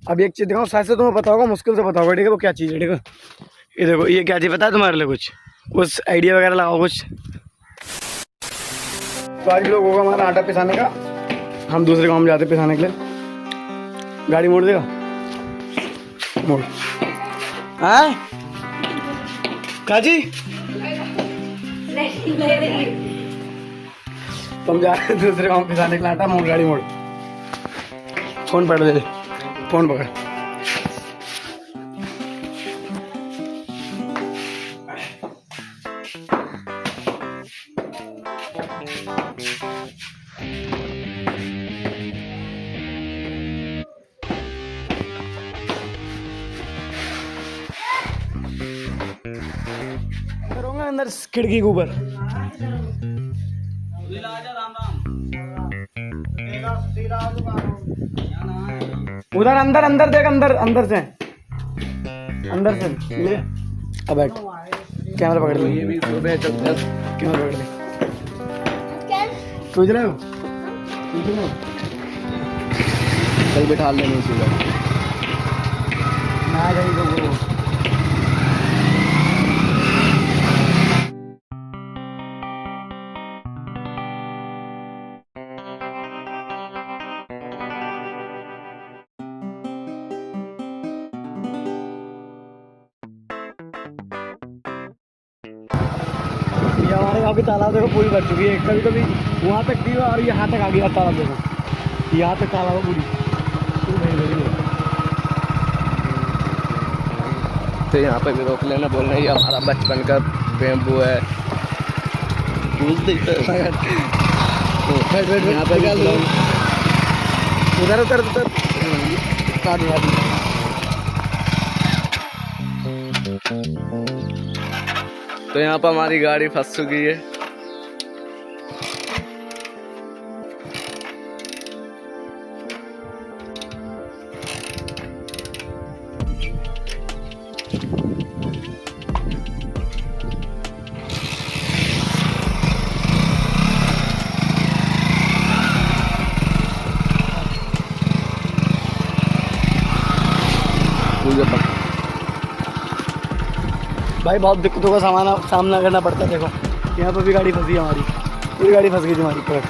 अभी एक चीज़ दिखाऊँ, शायद से तुम्हें पता होगा, मुश्किल से पता होगा, ठीक है। वो क्या चीज़ है, ठीक है। ये देखो, ये क्या चीज़ पता है तुम्हारे लिए? कुछ आइडिया वगैरह लगाओ कुछ। तो आज लोग होगा हमारा आटा पिसाने का, हम दूसरे गाँव में जाते पिसाने के लिए। गाड़ी मोड़ देगा, मोड़। हाँ काजी तुम जा रहे दूसरे गाँव पिसाने के लिए आटा, मोड़ गाड़ी मोड़। फोन पकड़ दे, फोन पकड़। अंदर खिड़की के ऊपर उधर अंदर अंदर देख, अंदर अंदर से ले। अब बैठ, कैमरा पकड़ ले, कैमरा पकड़ ले। सोच रहे हो कल बिठा लेने सुबह ना जाएगी तो वो। ये हमारे गाँव की तालाब देखो पूरी भर चुकी है, कभी कभी वहाँ तक भी और यहाँ तक आ गया तालाब देखो, यहाँ तक तालाब है पूरी भरी। तो यहाँ पे भी रोक लेना, बोलना ये हमारा बचपन का बेम्बू है। यहाँ पे उधर उधर उधर काट दिया। तो यहाँ पर हमारी गाड़ी फंस चुकी है। भाई बहुत दिक्कतों का सामना करना पड़ता है। देखो यहाँ पर भी गाड़ी फंसी है हमारी, पूरी गाड़ी फंस गई थी हमारी पूरा।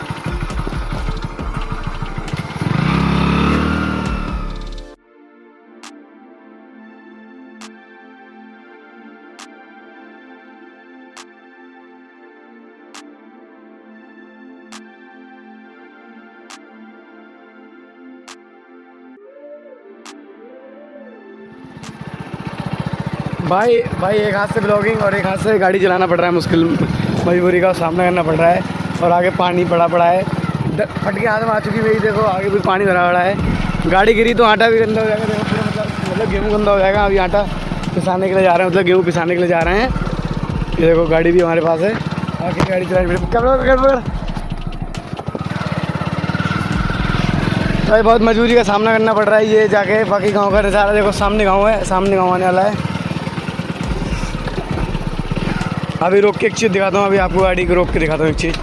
भाई एक हाथ से ब्लॉगिंग और एक हाथ से गाड़ी चलाना पड़ रहा है, मुश्किल मजबूरी का सामना करना पड़ रहा है। और आगे पानी पड़ा है, फटके हाथ में आ चुकी भाई। देखो आगे भी पानी भरा पड़ा है, गाड़ी गिरी तो आटा भी गंदा हो जाएगा। देखो पूरा मतलब गेहूँ गंदा हो जाएगा। अभी आटा पिसाने के लिए जा रहे हैं, मतलब गेहूँ पिसाने के लिए जा रहे हैं। ये देखो गाड़ी भी हमारे पास है, आगे गाड़ी चलानी पड़ेगी। भाई बहुत मजबूरी का सामना करना पड़ रहा है। ये जाके बाकी गाँव का नज़ारा देखो, सामने गाँव है, सामने गाँव आने वाला है। अभी रोक के एक चीज़ दिखाता हूँ, अभी आपको गाड़ी को रोक के दिखाता हूँ एक चीज़।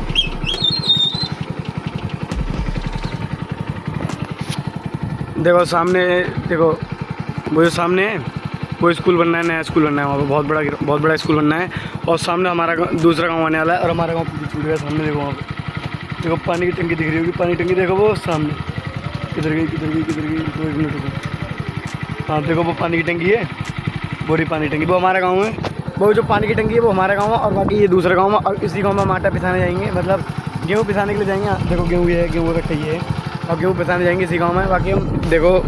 देखो सामने, देखो वो जो सामने है वो स्कूल बनना है, नया स्कूल बनना है। वहाँ पर बहुत बड़ा स्कूल बनना है। और सामने हमारा दूसरा गाँव आने वाला है, और हमारा गाँव पीछे छूट गया। सामने देखो, वहाँ पर देखो पानी की टंकी दिख रही होगी, पानी टंकी देखो वो सामने। किधर गई 2 मिनट रुको। हाँ देखो वो पानी की टंकी है, बोरी पानी टंकी, वो हमारा गाँव है। वो जो पानी की टंकी है वो हमारा गाँव है, और बाकी ये दूसरा गाँव है। और इसी गाँव में हम आटा पिसाने जाएंगे, मतलब गेहूँ पिसाने के लिए जाएंगे। देखो गेहूँ ये है, गेहूँ रखा ये है, और गेहूँ पिसाने जाएंगे इसी गाँव में। बाकी हम देखो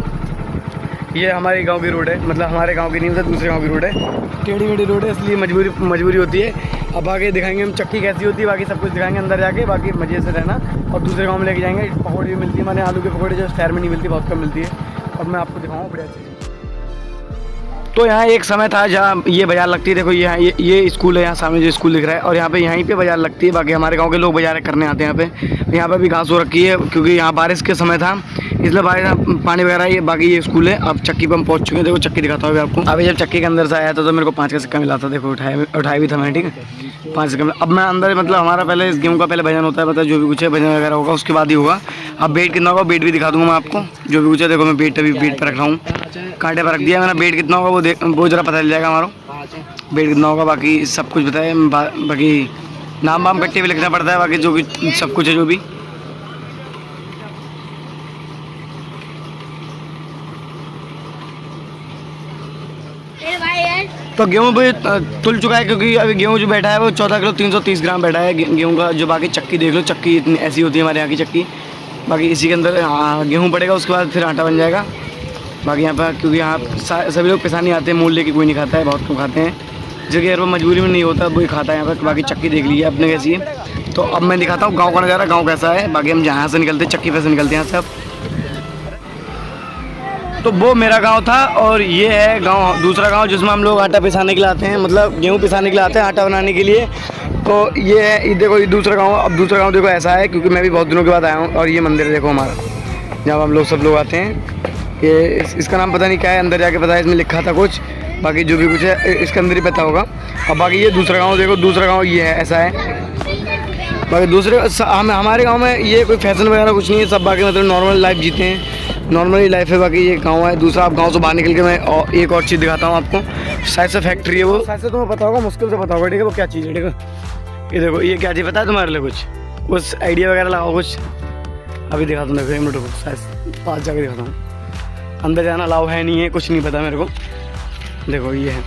ये हमारे गांव की रोड है, मतलब हमारे गांव की नहीं, मतलब दूसरे गांव की रोड है। टेढ़ी मेढ़ी रोड है, इसलिए मजबूरी होती है। अब आगे दिखाएंगे हम चक्की कैसी होती है, बाकी सब कुछ दिखाएंगे अंदर जाके। बाकी मज़े से रहना, और दूसरे गांव में लेके जाएंगे। पकौड़ी भी मिलती है, मैंने आलू की पकौड़ी जो शहर में नहीं मिलती, बहुत कम मिलती है। अब मैं आपको दिखाऊँ बढ़िया चीज़। तो यहाँ एक समय था जहाँ ये बाज़ार लगती है। देखो यहाँ ये स्कूल है, यहाँ सामने जो स्कूल दिख रहा है, और यहाँ पे यहीं पे बाज़ार लगती है। बाकी हमारे गांव के लोग बाज़ार करने आते हैं यहाँ पे। यहाँ पे भी घास हो रखी है, क्योंकि यहाँ बारिश के समय था, इसलिए भाई साहब पानी वगैरह ये बाकी ये स्कूल है। अब चक्की पर हम पहुँच चुके हैं। देखो चक्की दिखाता हूँ आपको। अभी जब चक्की के अंदर से आया था तो मेरे को 5 का सिक्का मिला था। देखो उठाया भी था मैंने, ठीक है 5 सिक्का। अब मैं अंदर मतलब हमारा पहले इस गेहूँ का पहले भजन होता है, मतलब जो भी कुछ है भजन वगैरह होगा उसके बाद ही होगा। अब वेट कितना होगा वेट भी दिखा दूंगा मैं आपको, जो भी कुछ है। देखो मैं वेट अभी वेट पर रख रहा हूँ, कांटे पर रख दिया मैंने। वेट कितना होगा वो जरा पता चल जाएगा हमारा वेट कितना होगा। बाकी सब कुछ बताए, बाकी नाम वाम पट्टी भी लिखना पड़ता है, बाकी जो भी सब कुछ है जो भी। तो गेहूँ भी तुल चुका है, क्योंकि अभी गेहूँ जो बैठा है वो 14 किलो 330 ग्राम बैठा है गेहूँ का। जो बाकी चक्की देख लो, चक्की इतनी ऐसी होती है हमारे यहाँ की चक्की। बाकी इसी के अंदर गेहूँ पड़ेगा, उसके बाद फिर आटा बन जाएगा। बाकी यहाँ पर क्योंकि यहाँ सभी लोग किसानी आते हैं, मूल लेके कोई नहीं खाता है, बहुत कम खाते हैं। जो कि यार वो मजबूरी में नहीं होता वही खाता है यहाँ पर। बाकी चक्की देख लीजिए अपने कैसी है। तो अब मैं दिखाता हूँ गाँव का नज़ारा, गाँव कैसा है। बाकी हम जहाँ से निकलते हैं चक्की पे से निकलते हैं सब। तो वो मेरा गांव था और ये है गांव, दूसरा गांव जिसमें हम लोग आटा पिसाने के लिए आते हैं, मतलब गेहूं पिसाने के लिए आते हैं आटा बनाने के लिए। तो ये है, ये देखो ये दूसरा गांव। अब दूसरा गांव देखो ऐसा है, क्योंकि मैं भी बहुत दिनों के बाद आया हूं। और ये मंदिर देखो हमारा, जहाँ हम लोग सब लोग आते हैं। ये इसका नाम पता नहीं क्या है, अंदर जाके पता है, इसमें लिखा था कुछ। बाकी जो भी कुछ है इसके अंदर ही पता होगा। अब बाकी ये दूसरा गाँव देखो, दूसरा गाँव ये है, ऐसा है। बाकी दूसरे हमारे गांव में ये कोई फैशन वगैरह कुछ नहीं है, सब बाकी मतलब नॉर्मल लाइफ जीते हैं, नॉर्मली लाइफ है। बाकी ये गांव है। दूसरा आप गांव से बाहर निकल के मैं एक और चीज़ दिखाता हूँ आपको। शायद से फैक्ट्री है वो, शायद से तुम्हें पता होगा, मुश्किल से पता होगा, ठीक है। वो क्या चीज़ है, ठीक है। ये देखो ये क्या चीज़ पता है तुम्हारे लिए, कुछ आइडिया वगैरह लगाओ कुछ। अभी दिखाता हूँ, देखो 1 मिनट को शायद पास जाकर दिखाता हूँ। अंदर जाना अलाउ है नहीं है, कुछ नहीं पता मेरे को। देखो ये है,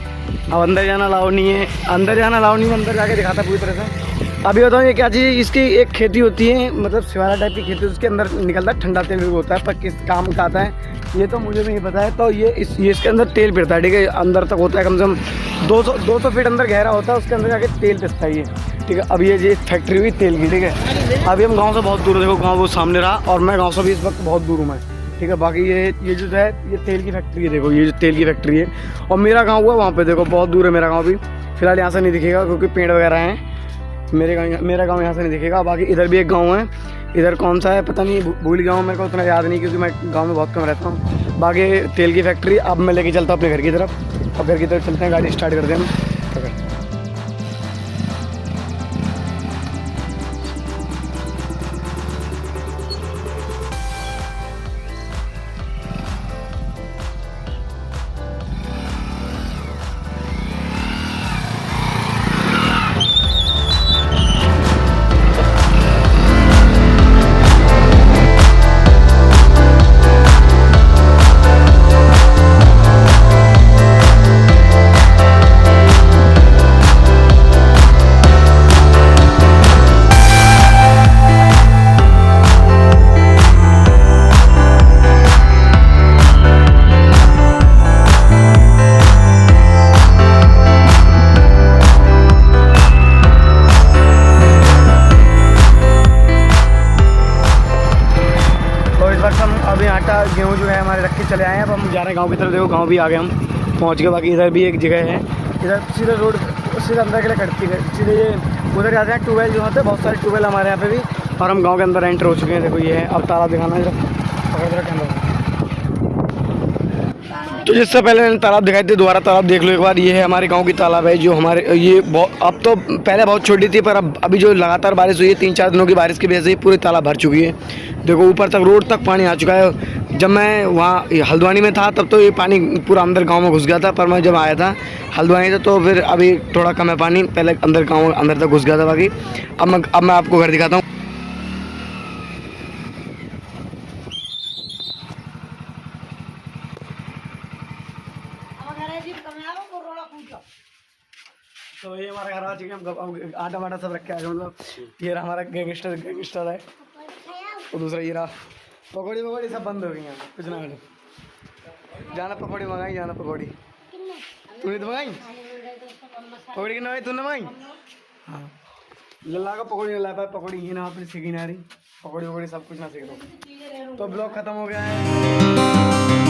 अब अंदर जाना अलाउ नहीं है, अंदर जाना अलाउ नहीं है। अंदर जाके दिखाता पूरी तरह से। अभी बताऊँ ये क्या चीज़ है। इसकी एक खेती होती है, मतलब सिवारा टाइप की खेती, उसके अंदर निकलता है ठंडा तेल भी होता है, पर किस काम का आता है ये तो मुझे नहीं पता है। तो ये इसके अंदर तेल पिसता है, ठीक है। अंदर तक होता है कम से कम 200 फीट अंदर गहरा होता है, उसके अंदर जाके तेल पिसता है ये, ठीक है। अब ये फैक्ट्री हुई तेल की, ठीक है। अभी हम गाँव से बहुत दूर, देखो गाँव वो सामने रहा, और मैं गाँव से भी इस वक्त बहुत दूर हूँ मैं, ठीक है। बाकी ये जो है ये तेल की फैक्ट्री है, देखो ये जो तेल की फैक्ट्री है। और मेरा गाँव हुआ वहाँ पे, देखो बहुत दूर है मेरा गाँव भी। फिलहाल यहाँ से नहीं दिखेगा क्योंकि पेड़ वगैरह हैं। मेरा गांव यहाँ से नहीं दिखेगा। बाकी इधर भी एक गांव है, इधर कौन सा है पता नहीं, भूल गया हूँ, मेरे को उतना याद नहीं, क्योंकि मैं गांव में बहुत कम रहता हूँ। बाकी तेल की फैक्ट्री। अब मैं लेके चलता हूँ अपने घर की तरफ। अब घर की तरफ चलते हैं, गाड़ी स्टार्ट करते हैं हम। आटा गेहूँ जो है हमारे रख के चले आए हैं। अब हम जा रहे हैं गांव की तरफ। देखो गांव भी आ गए, हम पहुंच गए। बाकी इधर भी एक जगह है, इधर सीधा रोड सीधा अंदर के लिए कटती है, सीधे ये उधर जाते हैं। ट्यूबवेल जो होते हैं, बहुत सारे ट्यूबवेल हमारे यहाँ पे भी। और हम गाँव के अंदर एंटर हो चुके हैं। देखो ये है, अब तालाब दिखाना है पकड़ के अंदर। तो जिससे पहले मैंने तालाब दिखाई थी, दोबारा तालाब देख लो एक बार। ये है हमारे गांव की तालाब है, जो हमारे ये अब तो पहले बहुत छोटी थी, पर अब अभी जो लगातार बारिश हुई है 3-4 दिनों की बारिश की वजह से पूरी तालाब भर चुकी है। देखो ऊपर तक रोड तक पानी आ चुका है। जब मैं वहाँ हल्द्वानी में था तब तो ये पानी पूरा अंदर गाँव में घुस गया था, पर मैं जब आया था हल्द्वानी से तो फिर अभी थोड़ा कम है पानी, पहले अंदर गाँव अंदर तक घुस गया था। बाकी अब मैं आपको घर दिखाता हूँ। तो ये हमारा घर आ चुके हैं। हम आटा वाटा सब रख के आए, मतलब ये रहा हमारा गैंगस्टर है। और दूसरा ये रहा पकौड़ी सब बंद हो गई हैं, कुछ ना करो। जाना पकौड़ी मंगाई, जाना पकौड़ी तूने तो मंगाई पकौड़ी की ना तूने मंगाई। हाँ लल्ला का पकौड़ी ला पाए, पकौड़ी ही ना अपनी सीखी ना रही, पकौड़ी वकौड़ी सब कुछ ना सीख लो। तो ब्लॉग खत्म हो गया है।